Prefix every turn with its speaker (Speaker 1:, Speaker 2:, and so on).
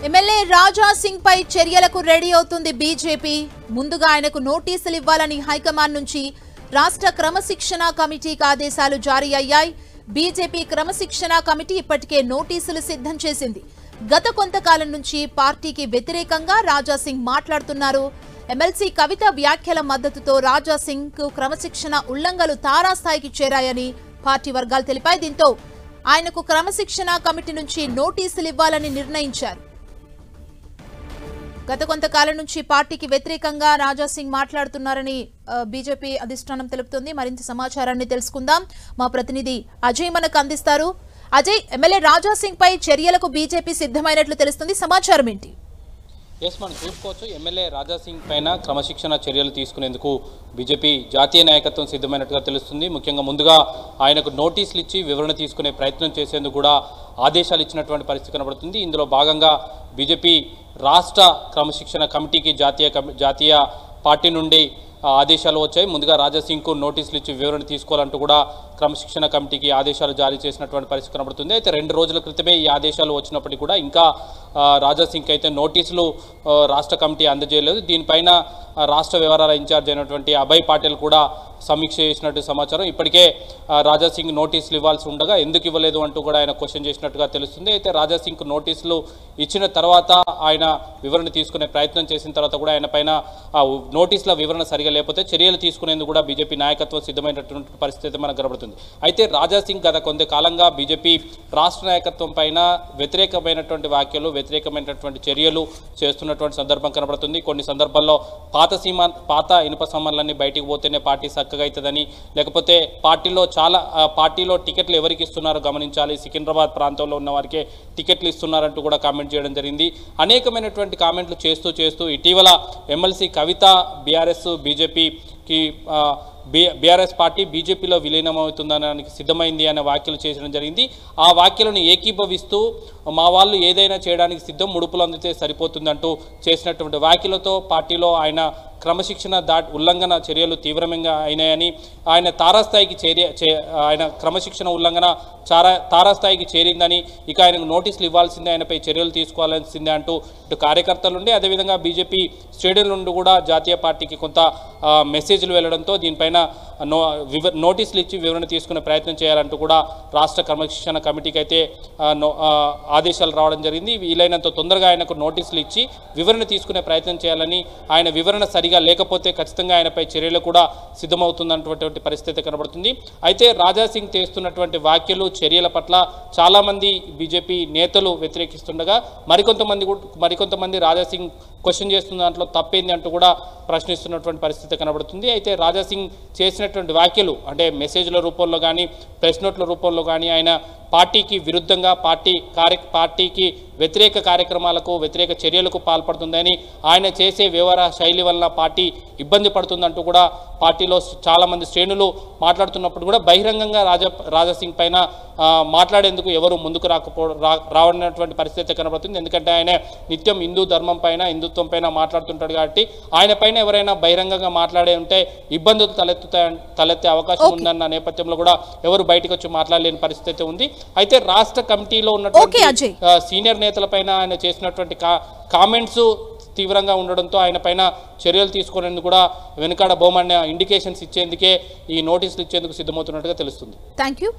Speaker 1: MLA Raja Singh పై చర్యలకు ready అవుతుంది BJP. ముందుగా ఆయనకు నోటీసులు ఇవ్వాలని హైకమాండ్ నుంచి రాష్ట్ర క్రమశిక్షణ కమిటీకి ఆదేశాలు జారీ అయ్యాయి. బీజేపీ క్రమశిక్షణ కమిటీ ఇప్పటికే నోటీసులు సిద్ధం చేసింది. గత కొంతకాలం నుంచి పార్టీకి వ్యతిరేకంగా రాజా సింగ్ మాట్లాడుతున్నారు. ఎమ్మెల్సీ కవిత వ్యాఖ్యల మద్దతుతో రాజా సింగ్ కు క్రమశిక్షణ ఉల్లంఘనలు తారాస్థాయికి చేరాయని పార్టీ వర్గాలు తెలిపాయి. దీంతో ఆయనకు క్రమశిక్షణ కమిటీ నుంచి నోటీసులు ఇవ్వాలని నిర్ణయించారు. గత కొంతకాలం నుంచి పార్టీకి వ్యతిరేకంగా రాజా సింగ్ మాట్లాడుతున్నారని బీజేపీ అధిష్టానం తెలుపుతుంది. మరింత సమాచారాన్ని తెలుసుకుందాం. మా ప్రతినిధి అజయ్ మనకు అందిస్తారు. అజయ్, ఎమ్మెల్యే రాజా సింగ్ పై చర్యలకు బీజేపీ సిద్ధమైనట్లు తెలుస్తుంది. సమాచారం ఏంటి?
Speaker 2: మనం చూసుకోవచ్చు, ఎమ్మెల్యే రాజా సింగ్ పైన క్రమశిక్షణ చర్యలు తీసుకునేందుకు బీజేపీ జాతీయ నాయకత్వం సిద్ధమైనట్టుగా తెలుస్తుంది. ముఖ్యంగా ముందుగా ఆయనకు నోటీసులు ఇచ్చి వివరణ తీసుకునే ప్రయత్నం చేసేందుకు కూడా ఆదేశాలు ఇచ్చినటువంటి పరిస్థితి కనబడుతుంది. ఇందులో భాగంగా బీజేపీ రాష్ట్ర క్రమశిక్షణ కమిటీకి జాతీయ పార్టీ నుండి ఆదేశాలు వచ్చాయి. ముందుగా రాజా సింగ్కు నోటీసులు ఇచ్చి వివరణ తీసుకోవాలంటూ కూడా క్రమశిక్షణ కమిటీకి ఆదేశాలు జారీ చేసినటువంటి పరిస్థితి కనబడుతుంది. అయితే 2 రోజుల క్రితమే ఈ ఆదేశాలు వచ్చినప్పటికీ కూడా ఇంకా రాజా సింగ్కి అయితే నోటీసులు రాష్ట్ర కమిటీ అందజేయలేదు. దీనిపైన రాష్ట్ర వ్యవహారాల ఇన్ఛార్జ్ అయినటువంటి అభయ్ పాటిల్ కూడా సమీక్ష చేసినట్టు సమాచారం. ఇప్పటికే రాజా సింగ్ నోటీసులు ఇవ్వాల్సి ఉండగా ఎందుకు ఇవ్వలేదు అంటూ కూడా ఆయన క్వశ్చన్ చేసినట్టుగా తెలుస్తుంది. అయితే రాజా సింగ్కు నోటీసులు ఇచ్చిన తర్వాత ఆయన వివరణ తీసుకునే ప్రయత్నం చేసిన తర్వాత కూడా ఆయన పైన నోటీసుల వివరణ సరిగా లేకపోతే చర్యలు తీసుకునేందుకు కూడా బీజేపీ నాయకత్వం సిద్ధమైనటువంటి పరిస్థితి మనకు కనబడుతుంది. అయితే రాజా సింగ్ గత కొంతకాలంగా బీజేపీ రాష్ట్ర నాయకత్వం పైన వ్యతిరేకమైనటువంటి వ్యాఖ్యలు, వ్యతిరేకమైనటువంటి చర్యలు చేస్తున్నటువంటి సందర్భం కనబడుతుంది. కొన్ని సందర్భాల్లో పాత ఇనుప సామాన్లన్నీ బయటికి పోతేనే పార్టీ చక్కగా అవుతుందని, లేకపోతే పార్టీలో టికెట్లు ఎవరికి ఇస్తున్నారో గమనించాలి, సికింద్రాబాద్ ప్రాంతంలో ఉన్న వారికే టికెట్లు ఇస్తున్నారంటూ కూడా కామెంట్ చేయడం జరిగింది. అనేకమైనటువంటి కామెంట్లు చేస్తూ ఇటీవల ఎమ్మెల్సీ కవిత బీఆర్ఎస్ పార్టీ బీజేపీలో విలీనమవుతుందనడానికి సిద్ధమైంది అనే వ్యాఖ్యలు చేయడం జరిగింది. ఆ వ్యాఖ్యలను ఏకీభవిస్తూ మా వాళ్ళు ఏదైనా చేయడానికి సిద్ధం, ముడుపులు అందితే సరిపోతుందంటూ చేసినటువంటి వ్యాఖ్యలతో పార్టీలో ఆయన క్రమశిక్షణ ఉల్లంఘన చర్యలు తీవ్రంగా అయినాయని, ఆయన ఆయన క్రమశిక్షణ ఉల్లంఘన తారాస్థాయికి చేరిందని, ఇక ఆయనకు నోటీసులు ఇవ్వాల్సిందే, ఆయనపై చర్యలు తీసుకోవాల్సిందే అంటూ ఇటు కార్యకర్తల నుండి అదేవిధంగా బీజేపీ శ్రేణుల నుండి కూడా జాతీయ పార్టీకి కొంత మెసేజ్లు వెళ్లడంతో దీనిపైన నోటీసులు ఇచ్చి వివరణ తీసుకునే ప్రయత్నం చేయాలంటూ కూడా రాష్ట్ర క్రమశిక్షణ కమిటీకి అయితే ఆదేశాలు రావడం జరిగింది. వీలైనంత తొందరగా ఆయనకు నోటీసులు ఇచ్చి వివరణ తీసుకునే ప్రయత్నం చేయాలని, ఆయన వివరణ సరిగా లేకపోతే ఖచ్చితంగా ఆయనపై చర్యలు కూడా సిద్ధమవుతున్నటువంటి పరిస్థితి కనబడుతుంది. అయితే రాజా సింగ్ చేస్తున్నటువంటి వ్యాఖ్యలు, చర్యల పట్ల చాలామంది బీజేపీ నేతలు వ్యతిరేకిస్తుండగా మరికొంతమంది రాజా సింగ్ క్వశ్చన్ చేస్తున్న దాంట్లో తప్పేంది అంటూ కూడా ప్రశ్నిస్తున్నటువంటి పరిస్థితి కనబడుతుంది. అయితే రాజా సింగ్ చేసినటువంటి వ్యాఖ్యలు అంటే మెసేజ్ల రూపంలో కానీ, ప్రెస్ నోట్ల రూపంలో కానీ ఆయన పార్టీకి విరుద్ధంగా, పార్టీకి వ్యతిరేక కార్యక్రమాలకు, వ్యతిరేక చర్యలకు పాల్పడుతుందని, ఆయన చేసే వ్యవహార శైలి వలన పార్టీ ఇబ్బంది పడుతుందంటూ కూడా పార్టీలో చాలామంది శ్రేణులు మాట్లాడుతున్నప్పుడు కూడా బహిరంగంగా రాజా సింగ్ పైన మాట్లాడేందుకు ఎవరు ముందుకు రావనటువంటి పరిస్థితి కనబడుతుంది. ఎందుకంటే ఆయన నిత్యం హిందూ ధర్మం పైన, హిందుత్వం పైన మాట్లాడుతుంటాడు కాబట్టి ఆయన పైన ఎవరైనా బహిరంగంగా మాట్లాడే ఉంటే ఇబ్బందులు తలెత్తే అవకాశం ఉందన్న నేపథ్యంలో కూడా ఎవరు బయటకు వచ్చి మాట్లాడలేని పరిస్థితి ఉంది. అయితే రాష్ట్ర కమిటీలో ఉన్నటువంటి సీనియర్ నేతలపైన ఆయన చేసినటువంటి కామెంట్స్ తీవ్రంగా ఉండడంతో ఆయన పైన చర్యలు తీసుకునేందుకు కూడా వెనుకాడ బోమన్న ఇండికేషన్స్ ఇచ్చేందుకే ఈ నోటీసులు ఇచ్చేందుకు సిద్ధమవుతున్నట్టుగా తెలుస్తుంది.
Speaker 1: థాంక్యూ.